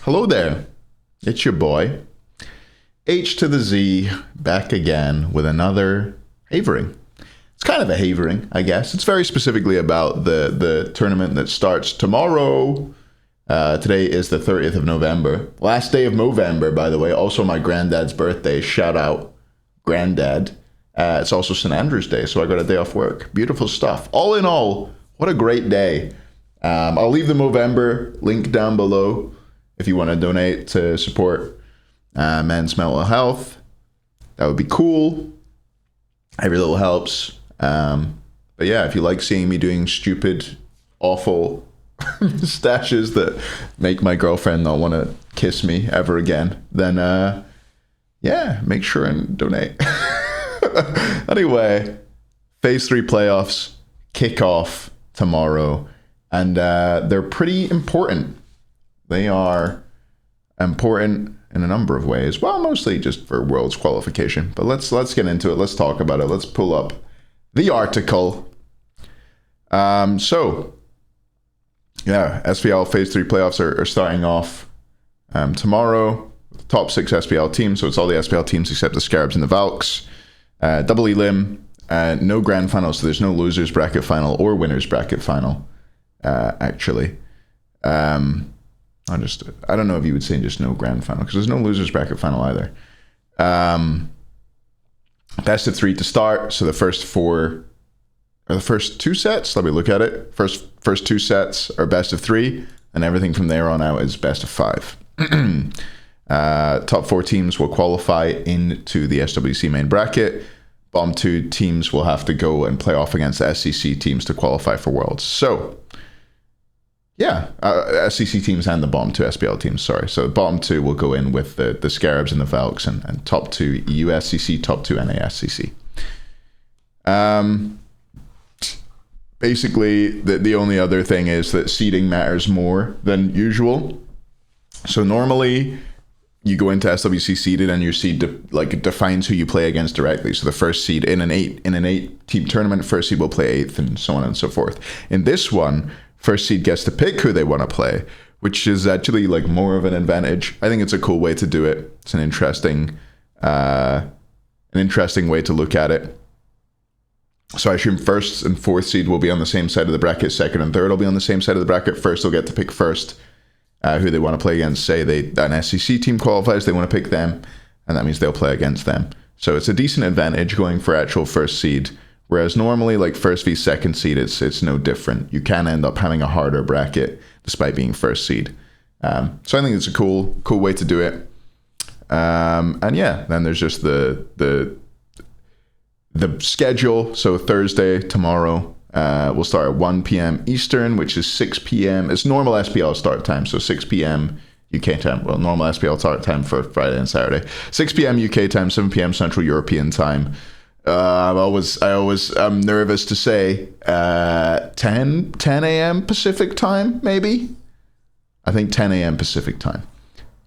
Hello there, it's your boy, H to the Z, back again with another Havering. It's kind of a Havering, I guess. It's very specifically about the tournament that starts tomorrow. Today is the 30th of November. Last day of Movember, by the way. Also my granddad's birthday. Shout out, granddad. It's also St. Andrew's Day, so I got a day off work. Beautiful stuff. All in all, what a great day. I'll leave the Movember link down below if you want to donate to support men's mental health. That would be cool. Every little helps. But yeah, if you like seeing me doing stupid, awful stashes that make my girlfriend not want to kiss me ever again, then yeah, make sure and donate. Anyway, Phase 3 playoffs kick off tomorrow, and they're pretty important. They are important in a number of ways. Well, mostly just for Worlds qualification. But let's get into it. Let's talk about it. Let's pull up the article. So, yeah, SPL Phase 3 playoffs are starting off tomorrow. Top 6 SPL teams. So it's all the SPL teams except the Scarabs and the Valks. Double Elim. No grand final, so there's no losers bracket final or winners bracket final, actually. I don't know if you would say just no grand final, because there's no losers bracket final either. Best of 3 to start. So the first 4, or the first 2 sets, let me look at it. First 2 sets are best of 3, and everything from there on out is best of 5. Top 4 teams will qualify into the SWC main bracket. Bottom 2 teams will have to go and play off against the SCC teams to qualify for Worlds. So yeah, SCC teams and the bottom 2 SPL teams, sorry. So the bottom 2 will go in with the Scarabs and the Valks, and top 2 USCC, top 2 NASCC. Basically, the only other thing is that seeding matters more than usual. So normally, you go into SWC seeded, and your seed defines who you play against directly. So the first seed in an 8 team tournament, first seed will play 8th, and so on and so forth. In this one, first seed gets to pick who they want to play, which is actually like more of an advantage. I think it's a cool way to do it. It's an interesting way to look at it. So I assume first and fourth seed will be on the same side of the bracket. Second and third will be on the same side of the bracket. First will get to pick first who they want to play against. Say an SCC team qualifies, they want to pick them, and that means they'll play against them. So it's a decent advantage going for actual first seed. Whereas normally, like first v second seed, it's no different. You can end up having a harder bracket despite being first seed. So I think it's a cool way to do it. And yeah, then there's just the schedule. So Thursday, tomorrow, we'll start at 1 p.m. Eastern, which is 6 p.m. It's normal SPL start time, so 6 p.m. UK time. Well, normal SPL start time for Friday and Saturday. 6 p.m. UK time, 7 p.m. Central European I'm nervous to say 10 a.m. Pacific time, maybe. I think 10 a.m. Pacific time,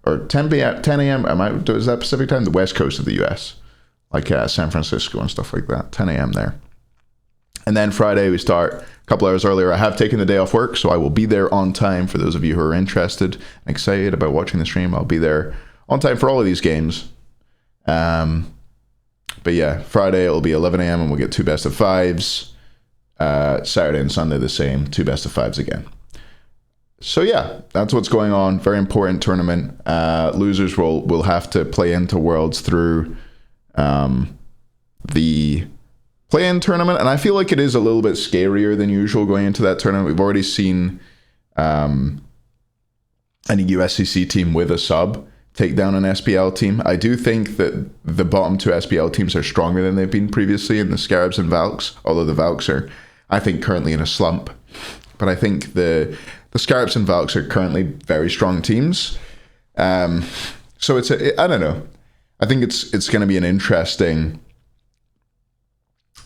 or 10 a.m. Is that Pacific time? The West Coast of the U.S., like San Francisco and stuff like that. 10 a.m. there. And then Friday we start a couple hours earlier. I have taken the day off work, so I will be there on time. For those of you who are interested and excited about watching the stream, I'll be there on time for all of these games. But yeah, Friday it'll be 11 a.m. and we'll get 2 best of 5s. Saturday and Sunday the same, 2 best of 5s again. So yeah, that's what's going on. Very important tournament. Losers will have to play into Worlds through the play-in tournament, and I feel like it is a little bit scarier than usual going into that tournament. We've already seen any USCC team with a sub take down an SPL team. I do think that the bottom 2 SPL teams are stronger than they've been previously in the Scarabs and Valks, although the Valks are, I think, currently in a slump. But I think the Scarabs and Valks are currently very strong teams. So I don't know. I think it's going to be an interesting,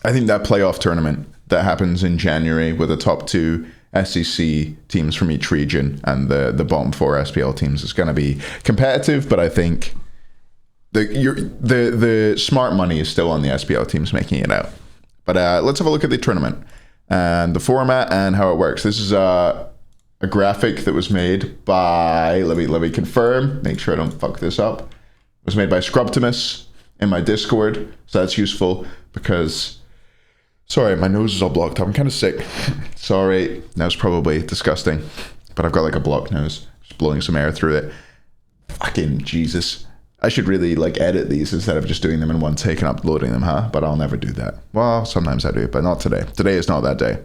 I think that playoff tournament that happens in January with the top 2 SEC teams from each region and the bottom 4 SPL teams is going to be competitive, but I think the smart money is still on the SPL teams making it out. But let's have a look at the tournament and the format and how it works. This is a graphic that was made by, let me confirm, make sure I don't fuck this up. It was made by Scrubtimus in my Discord, so that's useful because, sorry, my nose is all blocked up. I'm kind of sick. Sorry, that was probably disgusting, but I've got like a blocked nose, just blowing some air through it. Fucking Jesus. I should really like edit these instead of just doing them in one take and uploading them, huh? But I'll never do that. Well, sometimes I do, but not today. Today is not that day.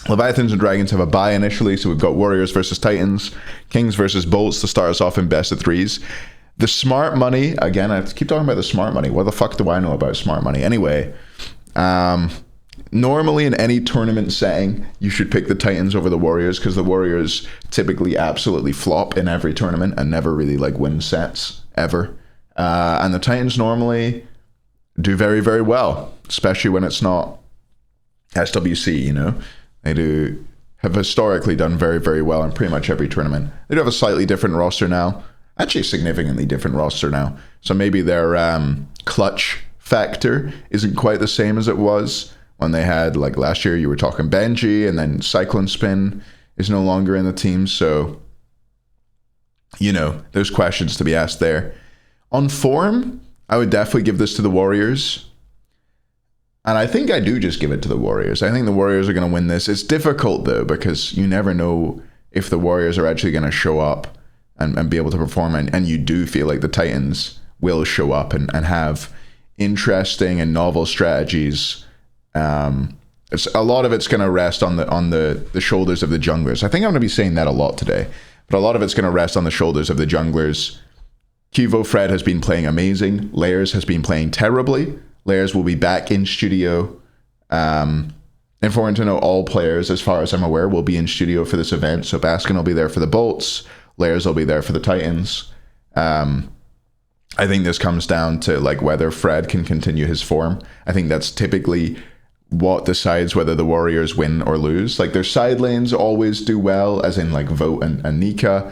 Leviathans and Dragons have a bye initially, so we've got Warriors versus Titans, Kings versus Bolts to start us off in best of threes. The smart money, again, I keep talking about the smart money. What the fuck do I know about smart money? Anyway, normally in any tournament setting, you should pick the Titans over the Warriors because the Warriors typically absolutely flop in every tournament and never really like win sets ever. And the Titans normally do very, very well, especially when it's not SWC, you know? They have historically done very, very well in pretty much every tournament. They do have a slightly different roster now. Actually, a significantly different roster now. So maybe their clutch factor isn't quite the same as it was when they had, like last year, you were talking Benji, and then Cyclone Spin is no longer in the team. So, you know, there's questions to be asked there. On form, I would definitely give this to the Warriors. And I think I do just give it to the Warriors. I think the Warriors are going to win this. It's difficult, though, because you never know if the Warriors are actually going to show up and be able to perform. And you do feel like the Titans will show up and have interesting and novel strategies. It's a lot of it's going to rest on the shoulders of the junglers. I think I'm going to be saying that a lot today. But a lot of it's going to rest on the shoulders of the junglers. Kivo Fred has been playing amazing. Layers has been playing terribly. Layers will be back in studio. Important to know, all players, as far as I'm aware, will be in studio for this event. So Baskin will be there for the Bolts. Layers will be there for the Titans. I think this comes down to like whether Fred can continue his form. I think that's typically what decides whether the Warriors win or lose. Like their side lanes always do well, as in like Vote and Nika.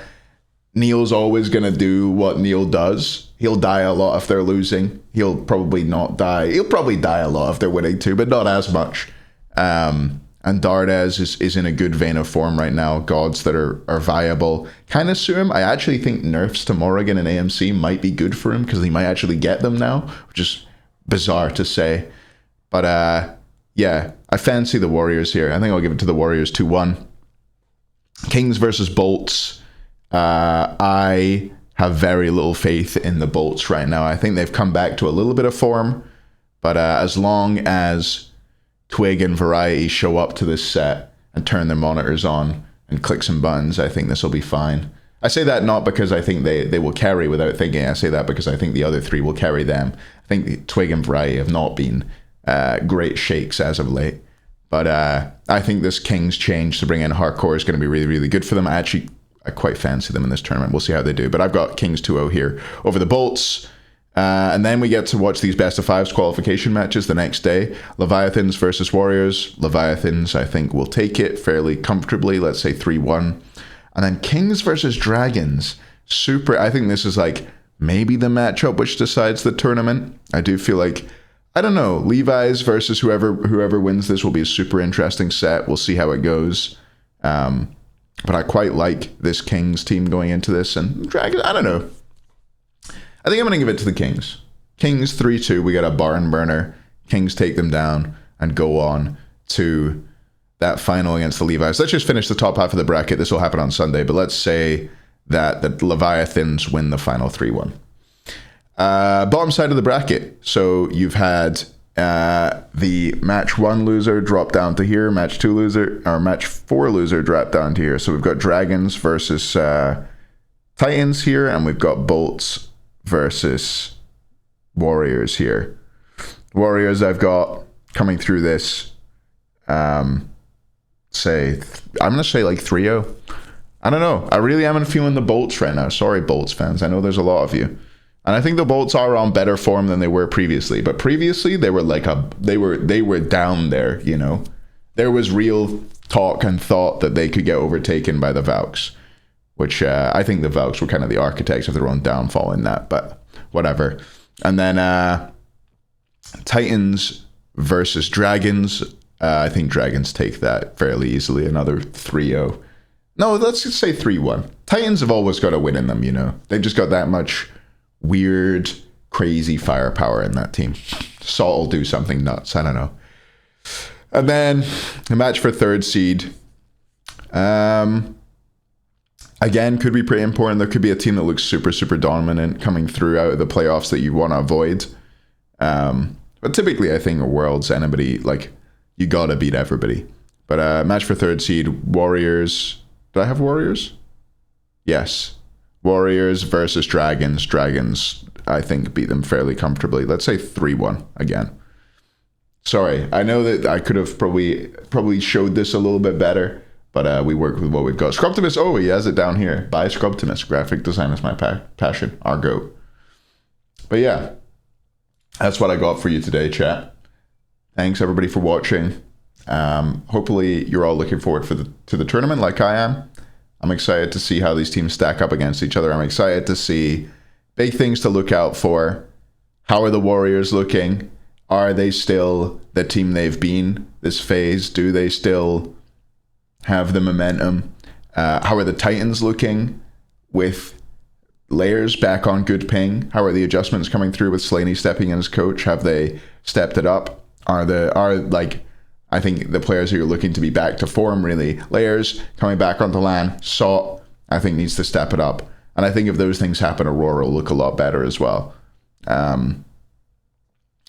Neil's always going to do what Neil does. He'll die a lot if they're losing. He'll probably not die. He'll probably die a lot if they're winning too, but not as much. And Dardez is in a good vein of form right now. Gods that are viable kind of suit him. I actually think nerfs to Morrigan and AMC might be good for him because he might actually get them now, which is bizarre to say. But yeah, I fancy the Warriors here. I think I'll give it to the Warriors 2-1. Kings versus Bolts. I have very little faith in the Bolts right now. I think they've come back to a little bit of form, but as long as Twig and Variety show up to this set and turn their monitors on and click some buttons, I think this will be fine. I say that not because I think they will carry without thinking. I say that because I think the other three will carry them. I think Twig and Variety have not been great shakes as of late. But I think this Kings change to bring in Hardcore is going to be really, really good for them. I quite fancy them in this tournament. We'll see how they do. But I've got Kings 2-0 here over the Bolts. And then we get to watch these best of fives qualification matches the next day. Leviathans versus Warriors. Leviathans, I think, will take it fairly comfortably. Let's say 3-1. And then Kings versus Dragons. I think this is like maybe the matchup which decides the tournament. I do feel like, I don't know, Levi's versus whoever wins this will be a super interesting set. We'll see how it goes. But I quite like this Kings team going into this. And Dragons, I don't know. I think I'm going to give it to the Kings. Kings 3-2. We got a barn burner. Kings take them down and go on to that final against the Levi's. Let's just finish the top half of the bracket. This will happen on Sunday. But let's say that the Leviathans win the final 3-1. Bottom side of the bracket. So you've had the match 1 loser drop down to here, match 2 loser, or match 4 loser drop down to here. So we've got Dragons versus Titans here, and we've got Bolts versus Warriors here. Warriors I've got coming through this, I'm going to say like 3-0. I don't know. I really am feeling the Bolts right now. Sorry, Bolts fans. I know there's a lot of you. And I think the Bolts are on better form than they were previously. But previously, they were like they were down there, you know. There was real talk and thought that they could get overtaken by the Valks, which I think the Valks were kind of the architects of their own downfall in that, but whatever. And then Titans versus Dragons. I think Dragons take that fairly easily, another 3-0. No, let's just say 3-1. Titans have always got a win in them, you know. They've just got that much weird, crazy firepower in that team. Salt will do something nuts. I don't know. And then the match for third seed. Again, could be pretty important. There could be a team that looks super, super dominant coming through out of the playoffs that you want to avoid. But typically, I think a Worlds, anybody, like, you got to beat everybody. But match for third seed, Warriors. Did I have Warriors? Yes. Warriors versus Dragons. Dragons, I think, beat them fairly comfortably. Let's say 3-1 again. Sorry, I know that I could have probably showed this a little bit better, but we work with what we've got. Scrubtimus, oh, he has it down here. Buy Scrubtimus. Graphic design is my passion. Our goat. But yeah, that's what I got for you today, chat. Thanks, everybody, for watching. Hopefully, you're all looking forward to the tournament like I am. I'm excited to see how these teams stack up against each other. I'm excited to see big things to look out for. How are the Warriors looking? Are they still the team they've been this phase? Do they still have the momentum? How are the Titans looking with Layers back on good ping? How are the adjustments coming through with Slaney stepping in as coach? Have they stepped it up? I think the players who are looking to be back to form, really. Layers coming back onto LAN. Salt, I think, needs to step it up. And I think if those things happen, Aurora will look a lot better as well.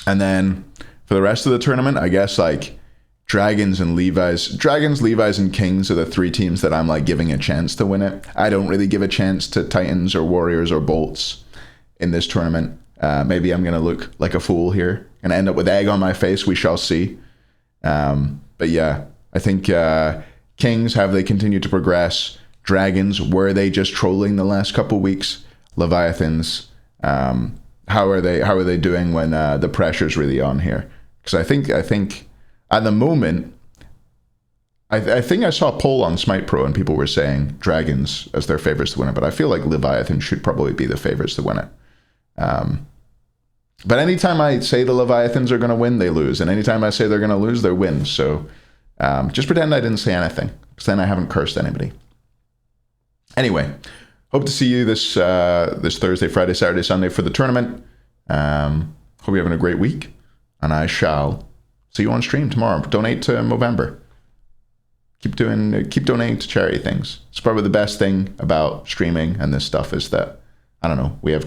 And then for the rest of the tournament, I guess like Dragons, Levi's, and Kings are the three teams that I'm like giving a chance to win it. I don't really give a chance to Titans or Warriors or Bolts in this tournament. Maybe I'm going to look like a fool here and end up with egg on my face. We shall see. But yeah, I think Kings, have they continued to progress? Dragons, were they just trolling the last couple weeks? Leviathans, how are they doing when the pressure's really on here? Because I think at the moment, I think I saw a poll on Smite Pro and people were saying Dragons as their favorites to win it, but I feel like Leviathan should probably be the favorites to win it. But anytime I say the Leviathans are going to win, they lose. And anytime I say they're going to lose, they win. So just pretend I didn't say anything, because then I haven't cursed anybody. Anyway, hope to see you this Thursday, Friday, Saturday, Sunday for the tournament. Hope you're having a great week. And I shall see you on stream tomorrow. Donate to Movember. Keep donating to charity things. It's probably the best thing about streaming and this stuff is that, I don't know, we've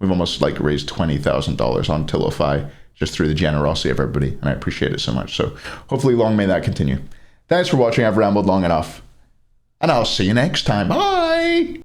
almost like raised $20,000 on Tillify just through the generosity of everybody. And I appreciate it so much. So hopefully long may that continue. Thanks for watching. I've rambled long enough. And I'll see you next time. Bye!